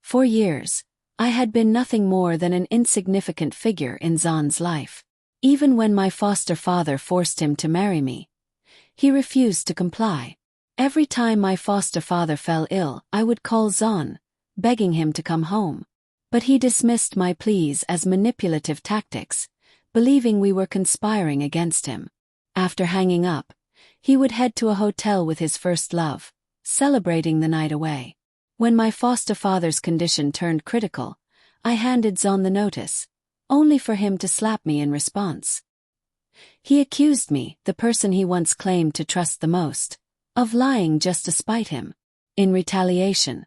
For years, I had been nothing more than an insignificant figure in Zan's life. Even when my foster father forced him to marry me, he refused to comply. Every time my foster father fell ill, I would call Zan, begging him to come home. But he dismissed my pleas as manipulative tactics, believing we were conspiring against him. After hanging up, he would head to a hotel with his first love, celebrating the night away. When my foster father's condition turned critical, I handed Zan the notice, only for him to slap me in response. He accused me, the person he once claimed to trust the most, of lying just to spite him. In retaliation,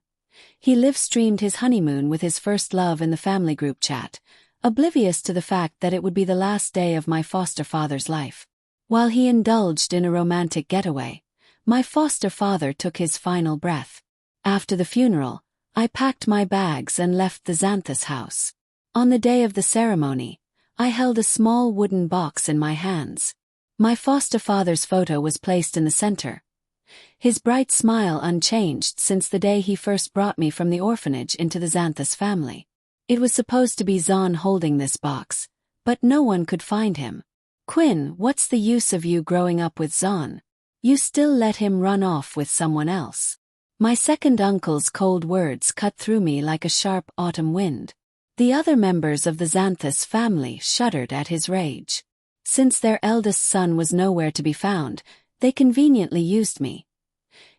he live-streamed his honeymoon with his first love in the family group chat, oblivious to the fact that it would be the last day of my foster father's life. While he indulged in a romantic getaway, my foster father took his final breath. After the funeral, I packed my bags and left the Zanthus house. On the day of the ceremony, I held a small wooden box in my hands. My foster father's photo was placed in the center, his bright smile unchanged since the day he first brought me from the orphanage into the Zanthus family. It was supposed to be Zan holding this box, but no one could find him. Quinn, what's the use of you growing up with Zan? You still let him run off with someone else. My second uncle's cold words cut through me like a sharp autumn wind. The other members of the Zanthus family shuddered at his rage. Since their eldest son was nowhere to be found, they conveniently used me,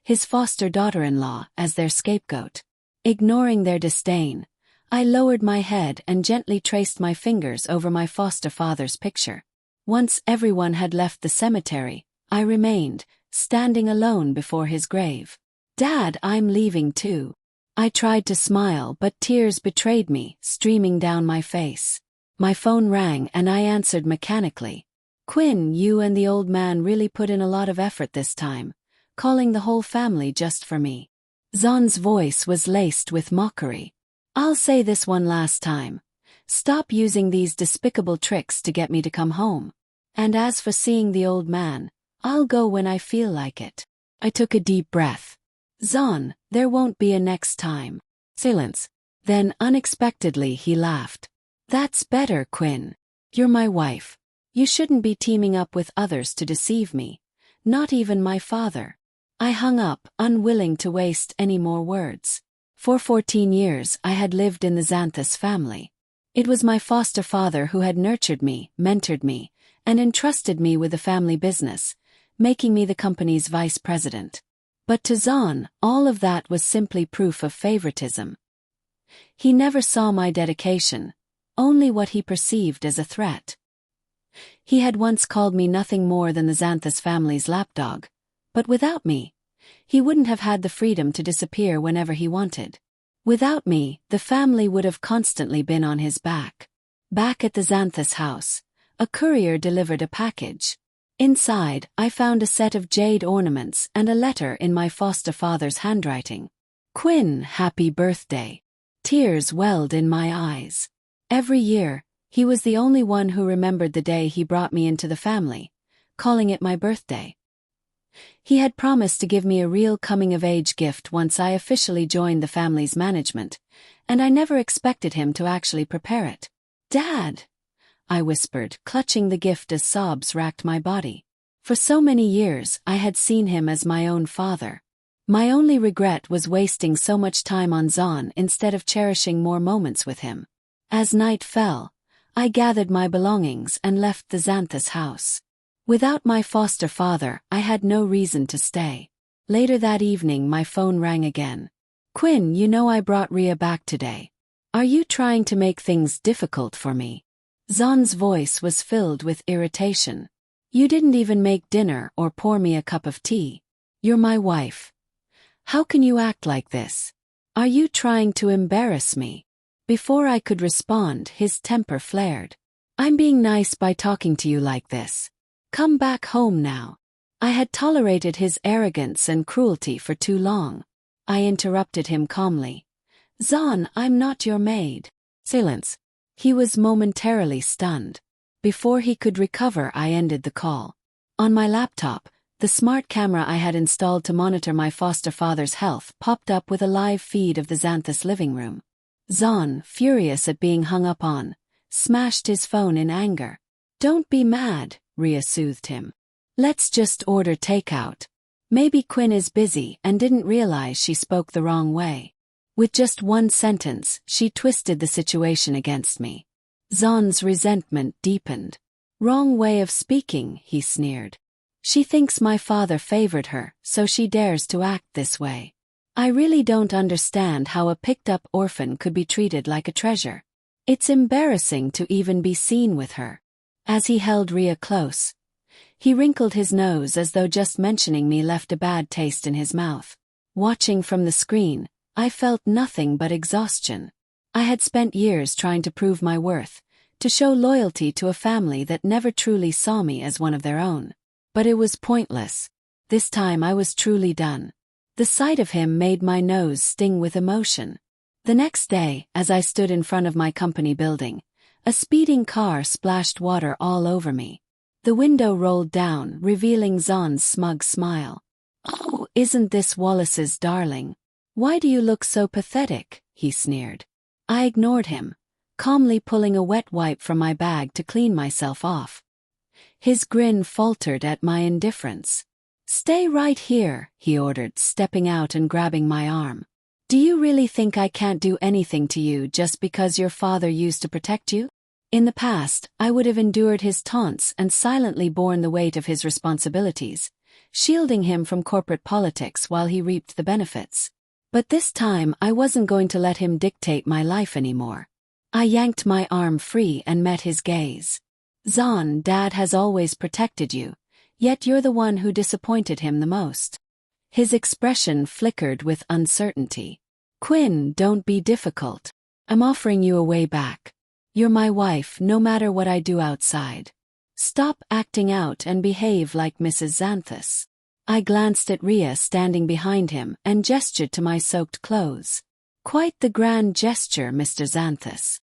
his foster daughter-in-law, as their scapegoat. Ignoring their disdain, I lowered my head and gently traced my fingers over my foster father's picture. Once everyone had left the cemetery, I remained, standing alone before his grave. Dad, I'm leaving too. I tried to smile, but tears betrayed me, streaming down my face. My phone rang and I answered mechanically. Quinn, you and the old man really put in a lot of effort this time, calling the whole family just for me. Zan's voice was laced with mockery. I'll say this one last time. Stop using these despicable tricks to get me to come home. And as for seeing the old man, I'll go when I feel like it. I took a deep breath. Zan, there won't be a next time. Silence. Then unexpectedly he laughed. That's better, Quinn. You're my wife. You shouldn't be teaming up with others to deceive me. Not even my father. I hung up, unwilling to waste any more words. For 14 years I had lived in the Zanthus family. It was my foster father who had nurtured me, mentored me, and entrusted me with the family business, making me the company's vice president. But to Zan, all of that was simply proof of favoritism. He never saw my dedication, only what he perceived as a threat. He had once called me nothing more than the Zanthus family's lapdog, but without me, he wouldn't have had the freedom to disappear whenever he wanted. Without me, the family would have constantly been on his back. Back at the Zanthus house, a courier delivered a package. Inside, I found a set of jade ornaments and a letter in my foster father's handwriting. Quinn, happy birthday. Tears welled in my eyes. Every year, he was the only one who remembered the day he brought me into the family, calling it my birthday. He had promised to give me a real coming-of-age gift once I officially joined the family's management, and I never expected him to actually prepare it. Dad! I whispered, clutching the gift as sobs racked my body. For so many years, I had seen him as my own father. My only regret was wasting so much time on Zan instead of cherishing more moments with him. As night fell, I gathered my belongings and left the Zanthus house. Without my foster father, I had no reason to stay. Later that evening my phone rang again. Quinn, you know I brought Rhea back today. Are you trying to make things difficult for me? Zan's voice was filled with irritation. You didn't even make dinner or pour me a cup of tea. You're my wife. How can you act like this? Are you trying to embarrass me? Before I could respond, his temper flared. I'm being nice by talking to you like this. Come back home now. I had tolerated his arrogance and cruelty for too long. I interrupted him calmly. Zan, I'm not your maid. Silence. He was momentarily stunned. Before he could recover, I ended the call. On my laptop, the smart camera I had installed to monitor my foster father's health popped up with a live feed of the Zanthus living room. Zahn, furious at being hung up on, smashed his phone in anger. "Don't be mad," Rhea soothed him. "Let's just order takeout. Maybe Quinn is busy and didn't realize she spoke the wrong way." With just one sentence, she twisted the situation against me. Zahn's resentment deepened. "Wrong way of speaking," he sneered. "She thinks my father favored her, so she dares to act this way. I really don't understand how a picked-up orphan could be treated like a treasure. It's embarrassing to even be seen with her." As he held Rhea close, he wrinkled his nose as though just mentioning me left a bad taste in his mouth. Watching from the screen, I felt nothing but exhaustion. I had spent years trying to prove my worth, to show loyalty to a family that never truly saw me as one of their own. But it was pointless. This time I was truly done. The sight of him made my nose sting with emotion. The next day, as I stood in front of my company building, a speeding car splashed water all over me. The window rolled down, revealing Zahn's smug smile. "Oh, isn't this Wallace's darling? Why do you look so pathetic?" he sneered. I ignored him, calmly pulling a wet wipe from my bag to clean myself off. His grin faltered at my indifference. "Stay right here," he ordered, stepping out and grabbing my arm. "Do you really think I can't do anything to you just because your father used to protect you?" In the past, I would have endured his taunts and silently borne the weight of his responsibilities, shielding him from corporate politics while he reaped the benefits. But this time I wasn't going to let him dictate my life anymore. I yanked my arm free and met his gaze. "Zahn, Dad has always protected you, yet you're the one who disappointed him the most." His expression flickered with uncertainty. "Quinn, don't be difficult. I'm offering you a way back. You're my wife no matter what I do outside. Stop acting out and behave like Mrs. Zanthus." I glanced at Rhea standing behind him and gestured to my soaked clothes. "Quite the grand gesture, Mr. Zanthus."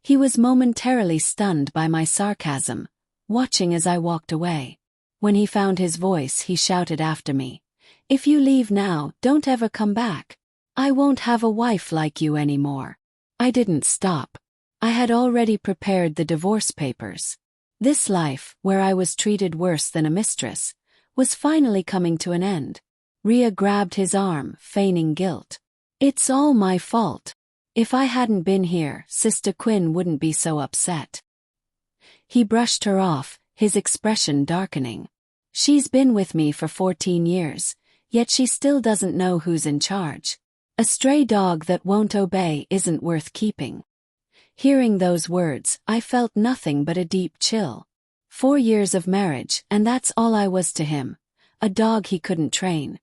He was momentarily stunned by my sarcasm, watching as I walked away. When he found his voice, he shouted after me, "If you leave now, don't ever come back. I won't have a wife like you anymore." I didn't stop. I had already prepared the divorce papers. This life, where I was treated worse than a mistress, was finally coming to an end. Rhea grabbed his arm, feigning guilt. "It's all my fault. If I hadn't been here, Sister Quinn wouldn't be so upset." He brushed her off, his expression darkening. "She's been with me for 14 years, yet she still doesn't know who's in charge. A stray dog that won't obey isn't worth keeping." Hearing those words, I felt nothing but a deep chill. 4 years of marriage, and that's all I was to him, a dog he couldn't train.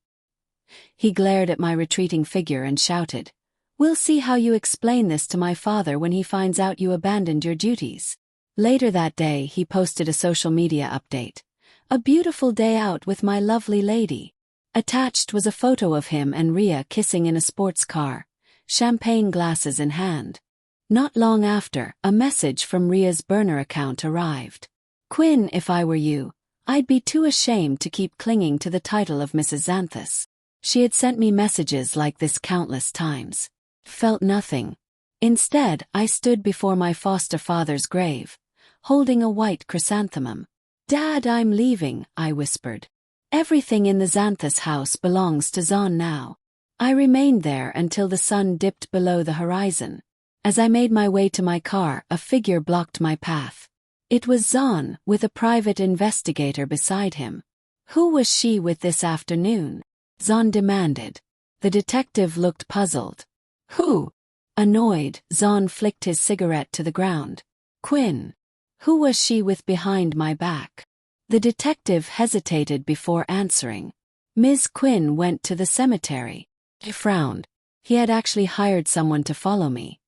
He glared at my retreating figure and shouted, "We'll see how you explain this to my father when he finds out you abandoned your duties." Later that day, he posted a social media update. "A beautiful day out with my lovely lady." Attached was a photo of him and Rhea kissing in a sports car, champagne glasses in hand. Not long after, a message from Rhea's burner account arrived. "Quinn, if I were you, I'd be too ashamed to keep clinging to the title of Mrs. Zanthus." She had sent me messages like this countless times. Felt nothing. Instead, I stood before my foster father's grave, holding a white chrysanthemum. "Dad, I'm leaving," I whispered. "Everything in the Zanthus house belongs to Zahn now." I remained there until the sun dipped below the horizon. As I made my way to my car, a figure blocked my path. It was Zahn, with a private investigator beside him. "Who was she with this afternoon?" Zahn demanded. The detective looked puzzled. "Who?" Annoyed, Zahn flicked his cigarette to the ground. "Quinn. Who was she with behind my back?" The detective hesitated before answering. "Ms. Quinn went to the cemetery." I frowned. He had actually hired someone to follow me.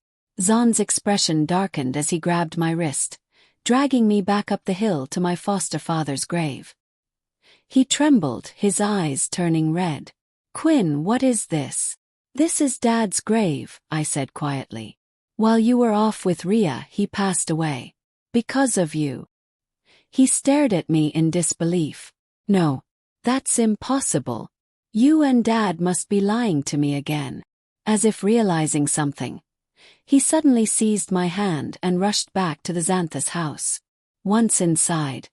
Zahn's expression darkened as he grabbed my wrist, dragging me back up the hill to my foster father's grave. He trembled, his eyes turning red. "Quinn, what is this?" "This is Dad's grave," I said quietly. "While you were off with Rhea, he passed away. Because of you." He stared at me in disbelief. "No, that's impossible. You and Dad must be lying to me again." As if realizing something, He suddenly seized my hand and rushed back to the Zanthus house. Once inside,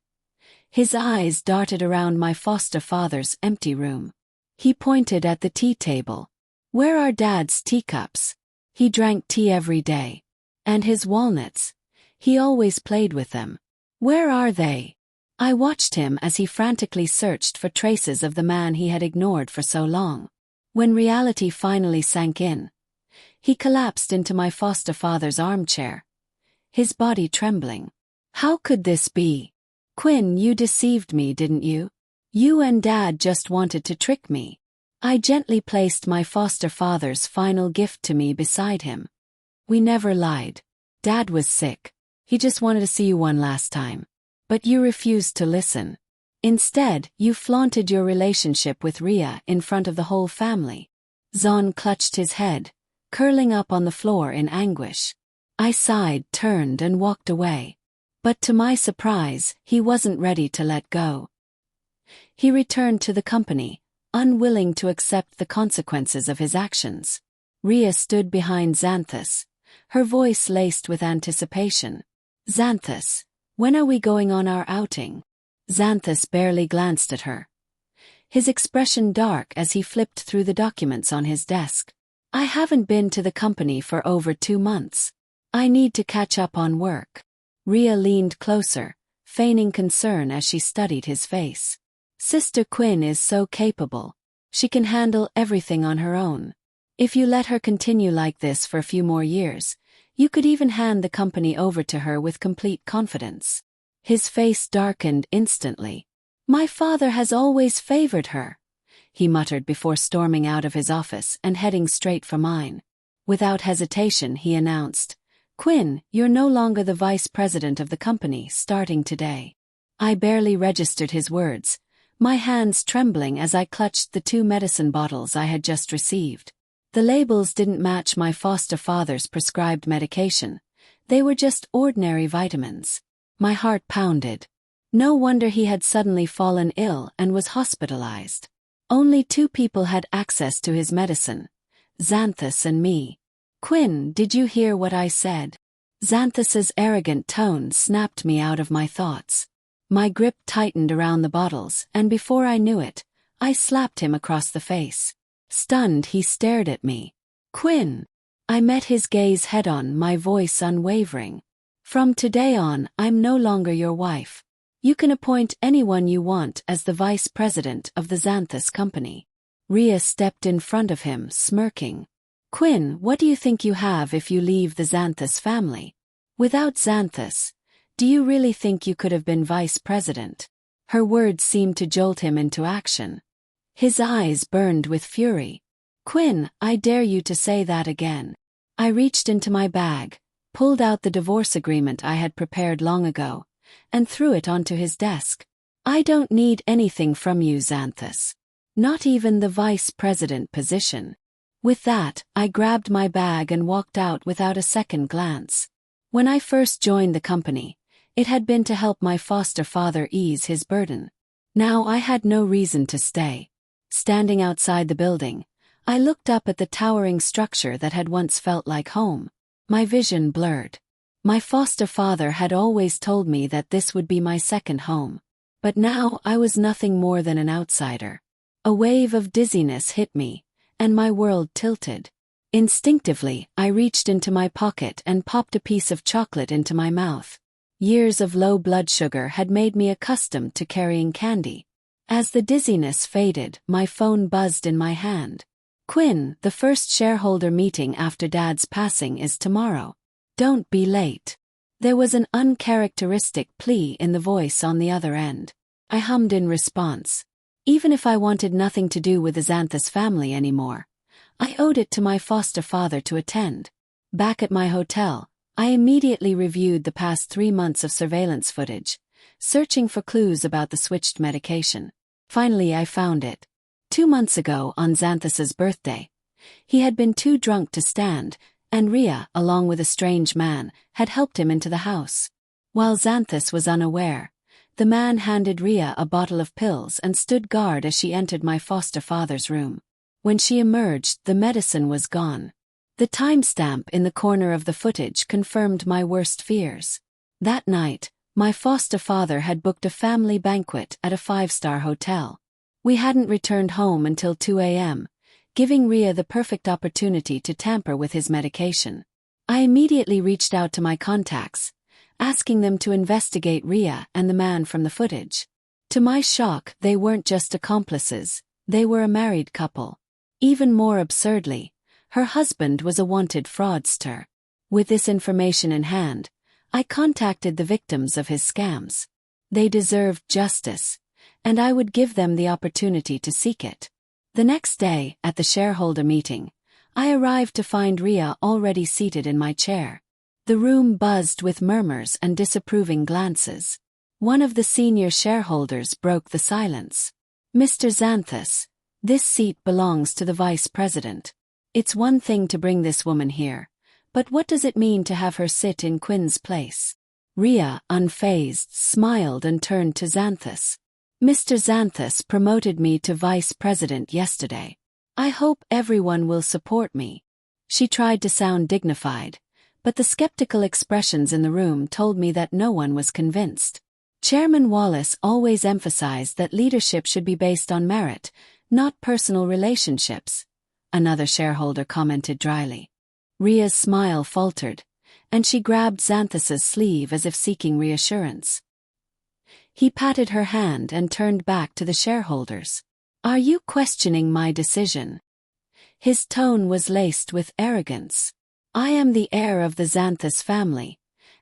his eyes darted around my foster father's empty room. He pointed at the tea table. Where are Dad's teacups? He drank tea every day. And his walnuts. He always played with them. Where are they? I watched him as he frantically searched for traces of the man he had ignored for so long. When reality finally sank in, he collapsed into my foster father's armchair, his body trembling. How could this be? Quinn, you deceived me, didn't you? You and Dad just wanted to trick me. I gently placed my foster father's final gift to me beside him. We never lied. Dad was sick. He just wanted to see you one last time. But you refused to listen. Instead, you flaunted your relationship with Ria in front of the whole family. Zahn clutched his head, curling up on the floor in anguish. I sighed, turned and walked away. But to my surprise, he wasn't ready to let go. He returned to the company, unwilling to accept the consequences of his actions. Ria stood behind Zanthus, her voice laced with anticipation. Zanthus, when are we going on our outing? Zanthus barely glanced at her, his expression dark as he flipped through the documents on his desk. I haven't been to the company for over 2 months. I need to catch up on work. Ria leaned closer, feigning concern as she studied his face. Sister Quinn is so capable. She can handle everything on her own. If you let her continue like this for a few more years, you could even hand the company over to her with complete confidence. His face darkened instantly. My father has always favored her, he muttered before storming out of his office and heading straight for mine. Without hesitation, he announced, Quinn, you're no longer the vice president of the company starting today. I barely registered his words, my hands trembling as I clutched the 2 medicine bottles I had just received. The labels didn't match my foster father's prescribed medication. They were just ordinary vitamins. My heart pounded. No wonder he had suddenly fallen ill and was hospitalized. Only 2 people had access to his medicine, Zanthus and me. Quinn, did you hear what I said? Xanthus's arrogant tone snapped me out of my thoughts. My grip tightened around the bottles, and before I knew it, I slapped him across the face. Stunned, he stared at me. Quinn! I met his gaze head-on, my voice unwavering. From today on, I'm no longer your wife. You can appoint anyone you want as the vice president of the Zanthus company. Ria stepped in front of him, smirking. Quinn, what do you think you have if you leave the Zanthus family? Without Zanthus, do you really think you could have been vice president? Her words seemed to jolt him into action. His eyes burned with fury. Quinn, I dare you to say that again. I reached into my bag, pulled out the divorce agreement I had prepared long ago, and threw it onto his desk. I don't need anything from you, Zanthus. Not even the vice president position. With that, I grabbed my bag and walked out without a second glance. When I first joined the company, it had been to help my foster father ease his burden. Now I had no reason to stay. Standing outside the building, I looked up at the towering structure that had once felt like home. My vision blurred. My foster father had always told me that this would be my second home. But now I was nothing more than an outsider. A wave of dizziness hit me, and my world tilted. Instinctively, I reached into my pocket and popped a piece of chocolate into my mouth. Years of low blood sugar had made me accustomed to carrying candy. As the dizziness faded, my phone buzzed in my hand. Quinn, the first shareholder meeting after Dad's passing is tomorrow. Don't be late. There was an uncharacteristic plea in the voice on the other end. I hummed in response. Even if I wanted nothing to do with the Zanthus family anymore, I owed it to my foster father to attend. Back at my hotel, I immediately reviewed the past 3 months of surveillance footage, searching for clues about the switched medication. Finally, I found it. 2 months ago, on Xanthus's birthday, he had been too drunk to stand, and Ria, along with a strange man, had helped him into the house. While Zanthus was unaware, the man handed Ria a bottle of pills and stood guard as she entered my foster father's room. When she emerged, the medicine was gone. The timestamp in the corner of the footage confirmed my worst fears. That night, my foster father had booked a family banquet at a 5-star hotel. We hadn't returned home until 2 a.m., giving Ria the perfect opportunity to tamper with his medication. I immediately reached out to my contacts, asking them to investigate Ria and the man from the footage. To my shock, they weren't just accomplices, they were a married couple. Even more absurdly, her husband was a wanted fraudster. With this information in hand, I contacted the victims of his scams. They deserved justice, and I would give them the opportunity to seek it. The next day, at the shareholder meeting, I arrived to find Ria already seated in my chair. The room buzzed with murmurs and disapproving glances. One of the senior shareholders broke the silence. "Mr. Zanthus, this seat belongs to the vice president. It's one thing to bring this woman here, but what does it mean to have her sit in Quinn's place?" Ria, unfazed, smiled and turned to Zanthus. "Mr. Zanthus promoted me to vice president yesterday. I hope everyone will support me." She tried to sound dignified, but the skeptical expressions in the room told me that no one was convinced. Chairman Wallace always emphasized that leadership should be based on merit, not personal relationships, another shareholder commented dryly. Ria's smile faltered, and she grabbed Zanthus's sleeve as if seeking reassurance. He patted her hand and turned back to the shareholders. "Are you questioning my decision?" His tone was laced with arrogance. "I am the heir of the Zanthus family,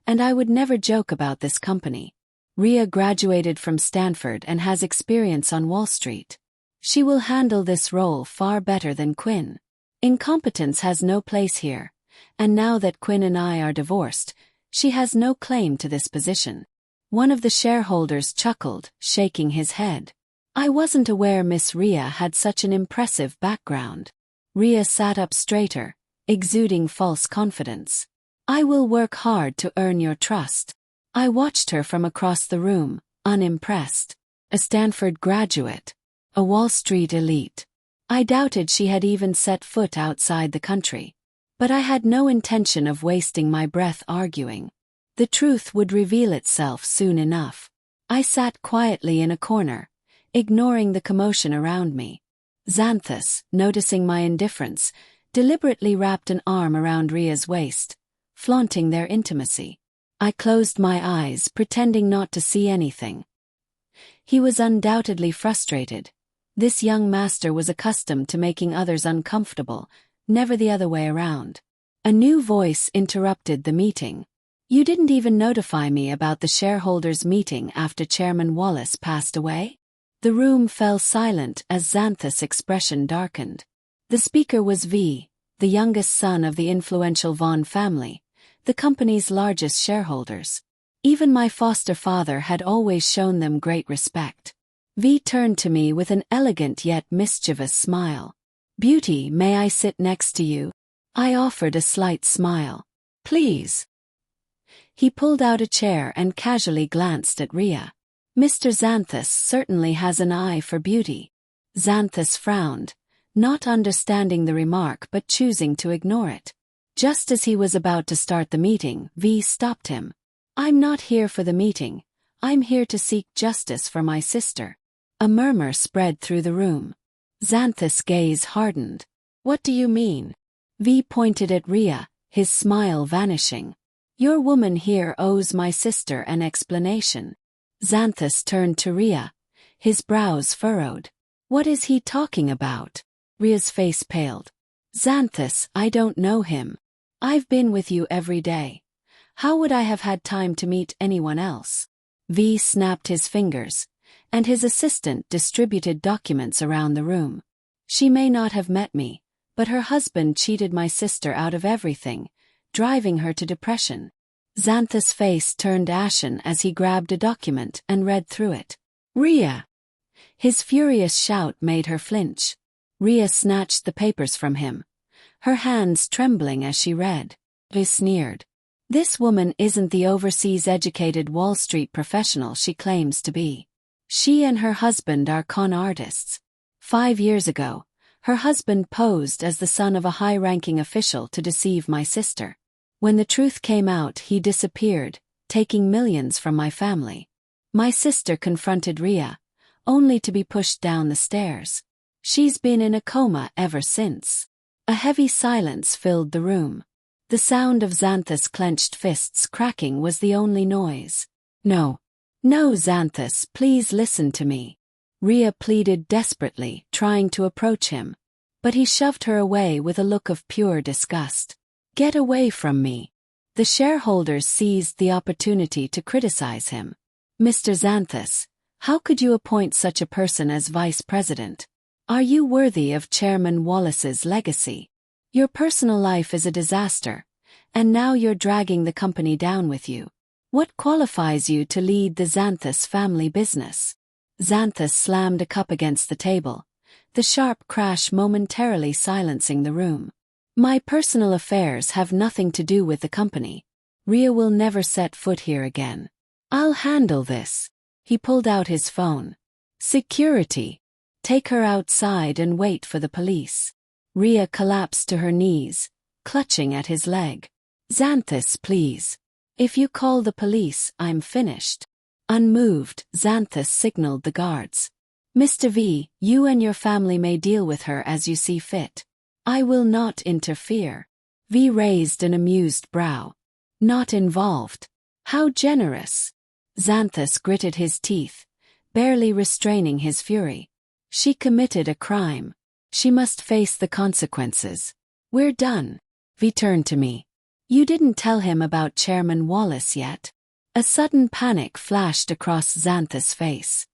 and I would never joke about this company. Ria graduated from Stanford and has experience on Wall Street. She will handle this role far better than Quinn. Incompetence has no place here, and now that Quinn and I are divorced, she has no claim to this position." One of the shareholders chuckled, shaking his head. "I wasn't aware Miss Ria had such an impressive background." Ria sat up straighter, exuding false confidence. "I will work hard to earn your trust." I watched her from across the room, unimpressed. A Stanford graduate. A Wall Street elite. I doubted she had even set foot outside the country. But I had no intention of wasting my breath arguing. The truth would reveal itself soon enough. I sat quietly in a corner, ignoring the commotion around me. Zanthus, noticing my indifference, deliberately wrapped an arm around Ria's waist, flaunting their intimacy. I closed my eyes, pretending not to see anything. He was undoubtedly frustrated. This young master was accustomed to making others uncomfortable, never the other way around. A new voice interrupted the meeting. "You didn't even notify me about the shareholders' meeting after Chairman Wallace passed away?" The room fell silent as Zanthus' expression darkened. The speaker was V, the youngest son of the influential Vaughn family, the company's largest shareholders. Even my foster father had always shown them great respect. V turned to me with an elegant yet mischievous smile. "Beauty, may I sit next to you?" I offered a slight smile. "Please." He pulled out a chair and casually glanced at Ria. "Mr. Zanthus certainly has an eye for beauty." Zanthus frowned, not understanding the remark but choosing to ignore it. Just as he was about to start the meeting, V stopped him. "I'm not here for the meeting. I'm here to seek justice for my sister." A murmur spread through the room. Zanthus' gaze hardened. "What do you mean?" V pointed at Ria, his smile vanishing. "Your woman here owes my sister an explanation." Zanthus turned to Ria, his brows furrowed. "What is he talking about?" Ria's face paled. "Zanthus, I don't know him. I've been with you every day. How would I have had time to meet anyone else?" V snapped his fingers, and his assistant distributed documents around the room. "She may not have met me, but her husband cheated my sister out of everything, driving her to depression." Zanthus' face turned ashen as he grabbed a document and read through it. "Ria!" His furious shout made her flinch. Ria snatched the papers from him, her hands trembling as she read. He sneered. "This woman isn't the overseas-educated Wall Street professional she claims to be. She and her husband are con artists. 5 years ago, Her husband posed as the son of a high-ranking official to deceive my sister. When the truth came out, he disappeared, taking millions from my family. My sister confronted Ria, only to be pushed down the stairs. She's been in a coma ever since. A heavy silence filled the room. The sound of Zanthus' clenched fists cracking was the only noise. No, Zanthus, please listen to me. Ria pleaded desperately, trying to approach him. But he shoved her away with a look of pure disgust. Get away from me. The shareholders seized the opportunity to criticize him. Mr. Zanthus, how could you appoint such a person as vice president? Are you worthy of Chairman Wallace's legacy? Your personal life is a disaster, and now you're dragging the company down with you. What qualifies you to lead the Zanthus family business? Zanthus slammed a cup against the table, the sharp crash momentarily silencing the room. My personal affairs have nothing to do with the company. Ria will never set foot here again. I'll handle this. He pulled out his phone. Security. Take her outside and wait for the police. Ria collapsed to her knees, clutching at his leg. Zanthus, please. If you call the police, I'm finished. Unmoved, Zanthus signaled the guards. Mr. V, you and your family may deal with her as you see fit. I will not interfere. V raised an amused brow. Not involved. How generous. Zanthus gritted his teeth, barely restraining his fury. She committed a crime. She must face the consequences. We're done. V turned to me. You didn't tell him about Chairman Wallace yet. A sudden panic flashed across Zanthus' face.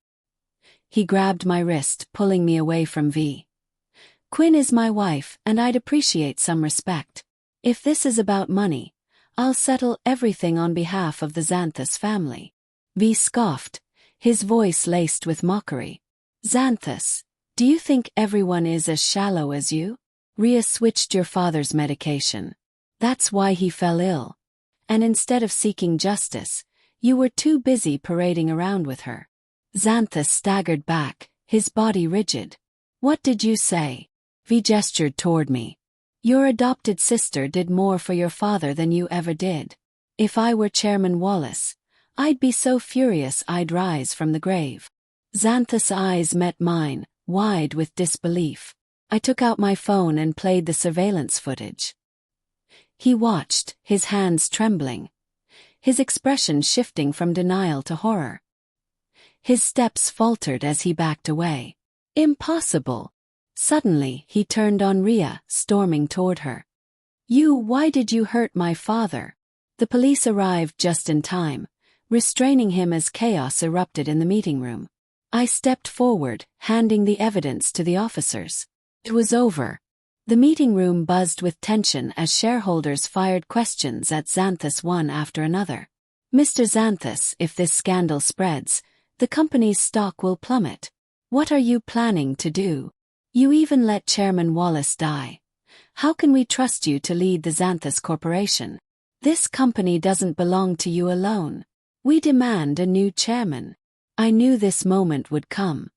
He grabbed my wrist, pulling me away from V. Quinn is my wife, and I'd appreciate some respect. If this is about money, I'll settle everything on behalf of the Zanthus family. V scoffed, his voice laced with mockery. Zanthus, do you think everyone is as shallow as you? Ria switched your father's medication. That's why he fell ill. And instead of seeking justice, you were too busy parading around with her. Zanthus staggered back, his body rigid. What did you say? V gestured toward me. Your adopted sister did more for your father than you ever did. If I were Chairman Wallace, I'd be so furious I'd rise from the grave. Zanthus' eyes met mine, wide with disbelief. I took out my phone and played the surveillance footage. He watched, his hands trembling, his expression shifting from denial to horror. His steps faltered as he backed away. Impossible. Suddenly, he turned on Ria, storming toward her. Why did you hurt my father? The police arrived just in time, restraining him as chaos erupted in the meeting room. I stepped forward, handing the evidence to the officers. It was over. The meeting room buzzed with tension as shareholders fired questions at Zanthus one after another. Mr. Zanthus, if this scandal spreads, the company's stock will plummet. What are you planning to do? You even let Chairman Wallace die. How can we trust you to lead the Zanthus Corporation? This company doesn't belong to you alone. We demand a new chairman. I knew this moment would come.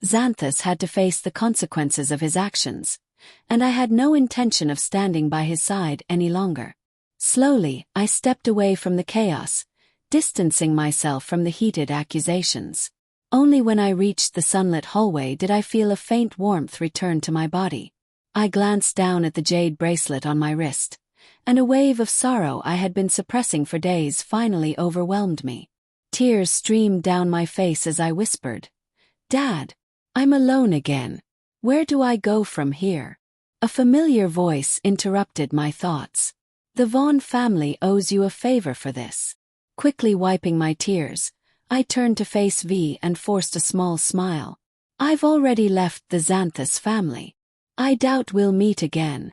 Zanthus had to face the consequences of his actions, and I had no intention of standing by his side any longer. Slowly, I stepped away from the chaos, distancing myself from the heated accusations. Only when I reached the sunlit hallway did I feel a faint warmth return to my body. I glanced down at the jade bracelet on my wrist, and a wave of sorrow I had been suppressing for days finally overwhelmed me. Tears streamed down my face as I whispered, Dad, I'm alone again. Where do I go from here? A familiar voice interrupted my thoughts. The Vaughn family owes you a favor for this. Quickly wiping my tears, I turned to face V and forced a small smile. I've already left the Zanthus family. I doubt we'll meet again.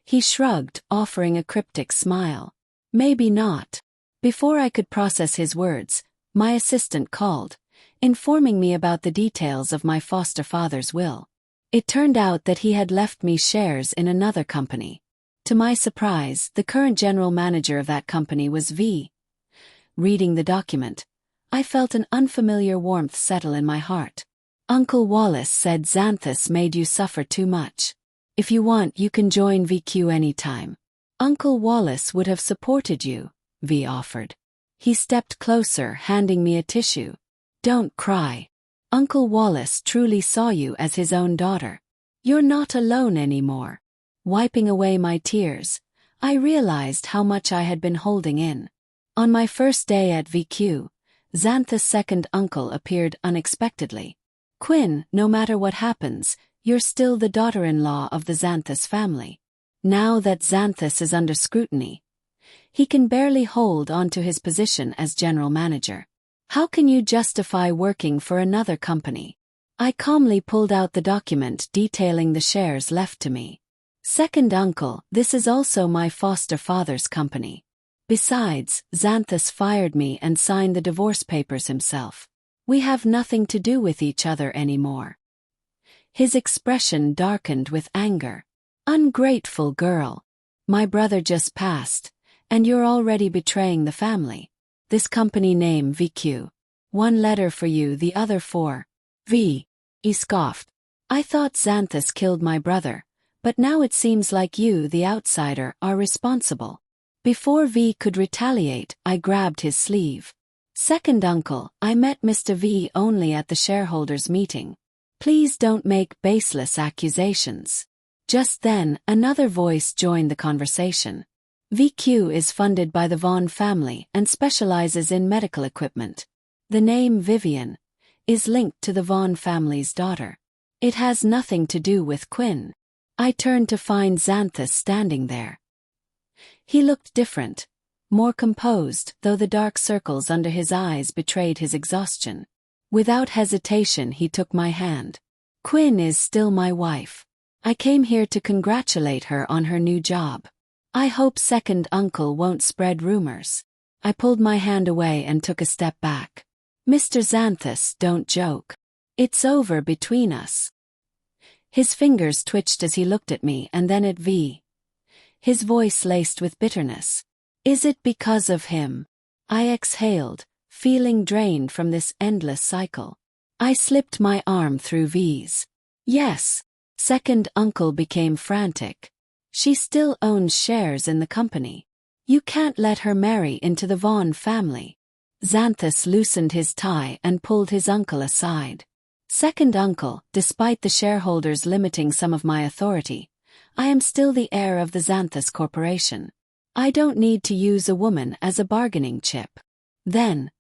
He shrugged, offering a cryptic smile. Maybe not. Before I could process his words, my assistant called, informing me about the details of my foster father's will. It turned out that he had left me shares in another company. To my surprise, the current general manager of that company was V. Reading the document, I felt an unfamiliar warmth settle in my heart. Uncle Wallace said Zanthus made you suffer too much. If you want, you can join VQ anytime. Uncle Wallace would have supported you, V offered. He stepped closer, handing me a tissue. Don't cry. Uncle Wallace truly saw you as his own daughter. You're not alone anymore. Wiping away my tears, I realized how much I had been holding in. On my first day at VQ, Zanthus' second uncle appeared unexpectedly. Quinn, no matter what happens, you're still the daughter-in-law of the Zanthus family. Now that Zanthus is under scrutiny, he can barely hold on to his position as general manager. How can you justify working for another company? I calmly pulled out the document detailing the shares left to me. Second uncle, this is also my foster father's company. Besides, Zanthus fired me and signed the divorce papers himself. We have nothing to do with each other anymore. His expression darkened with anger. Ungrateful girl. My brother just passed, and you're already betraying the family. This company name VQ. One letter for you, the other for V. He scoffed. I thought Zanthus killed my brother, but now it seems like you, the outsider, are responsible. Before V could retaliate, I grabbed his sleeve. Second uncle, I met Mr. V only at the shareholders' meeting. Please don't make baseless accusations. Just then, another voice joined the conversation. VQ is funded by the Vaughn family and specializes in medical equipment. The name Vivian is linked to the Vaughn family's daughter. It has nothing to do with Quinn. I turned to find Zanthus standing there. He looked different, more composed, though the dark circles under his eyes betrayed his exhaustion. Without hesitation, he took my hand. Quinn is still my wife. I came here to congratulate her on her new job. I hope second uncle won't spread rumors. I pulled my hand away and took a step back. Mr. Zanthus, don't joke. It's over between us. His fingers twitched as he looked at me and then at V. His voice laced with bitterness. Is it because of him? I exhaled, feeling drained from this endless cycle. I slipped my arm through V's. Yes. Second uncle became frantic. She still owns shares in the company. You can't let her marry into the Vaughn family. Zanthus loosened his tie and pulled his uncle aside. Second uncle, despite the shareholders limiting some of my authority, I am still the heir of the Zanthus Corporation. I don't need to use a woman as a bargaining chip. Then,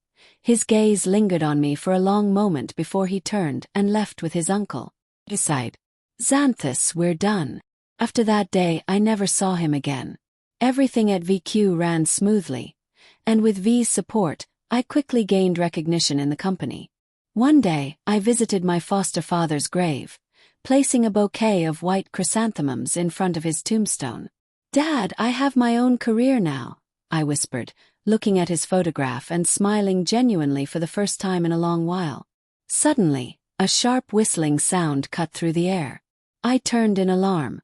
his gaze lingered on me for a long moment before he turned and left with his uncle. Decide. Zanthus, we're done. After that day, I never saw him again. Everything at VQ ran smoothly, and with V's support, I quickly gained recognition in the company. One day, I visited my foster father's grave, placing a bouquet of white chrysanthemums in front of his tombstone. Dad, I have my own career now, I whispered, looking at his photograph and smiling genuinely for the first time in a long while. Suddenly, a sharp whistling sound cut through the air. I turned in alarm,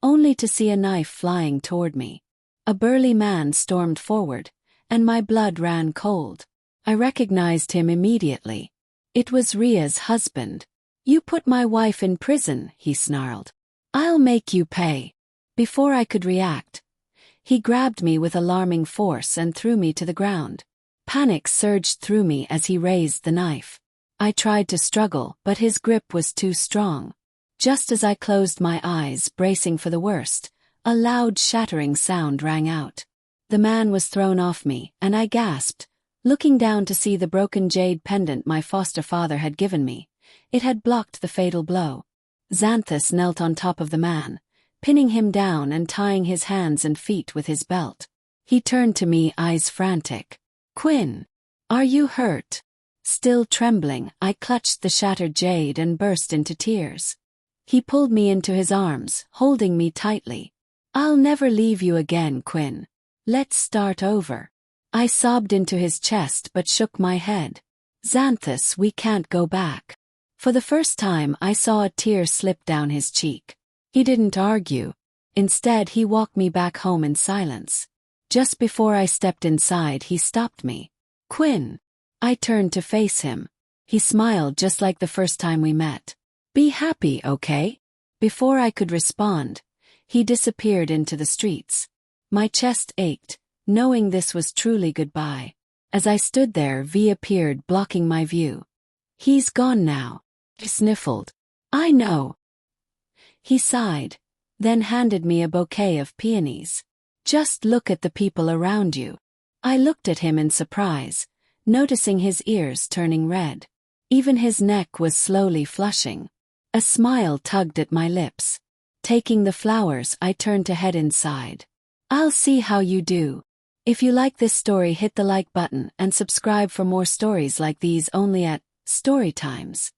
only to see a knife flying toward me. A burly man stormed forward, and my blood ran cold. I recognized him immediately. It was Ria's husband. You put my wife in prison, he snarled. I'll make you pay. Before I could react, he grabbed me with alarming force and threw me to the ground. Panic surged through me as he raised the knife. I tried to struggle, but his grip was too strong. Just as I closed my eyes, bracing for the worst, a loud shattering sound rang out. The man was thrown off me, and I gasped, looking down to see the broken jade pendant my foster father had given me. It had blocked the fatal blow. Zanthus knelt on top of the man, pinning him down and tying his hands and feet with his belt. He turned to me, eyes frantic. Quinn, are you hurt? Still trembling, I clutched the shattered jade and burst into tears. He pulled me into his arms, holding me tightly. I'll never leave you again, Quinn. Let's start over. I sobbed into his chest but shook my head. Zanthus, we can't go back. For the first time, I saw a tear slip down his cheek. He didn't argue. Instead, he walked me back home in silence. Just before I stepped inside, he stopped me. Quinn. I turned to face him. He smiled just like the first time we met. Be happy, okay? Before I could respond, he disappeared into the streets. My chest ached, knowing this was truly goodbye. As I stood there, V appeared, blocking my view. He's gone now. He sniffled. I know. He sighed, then handed me a bouquet of peonies. Just look at the people around you. I looked at him in surprise, noticing his ears turning red. Even his neck was slowly flushing. A smile tugged at my lips. Taking the flowers, I turned to head inside. I'll see how you do. If you like this story, hit the like button and subscribe for more stories like these only at StoryTimes.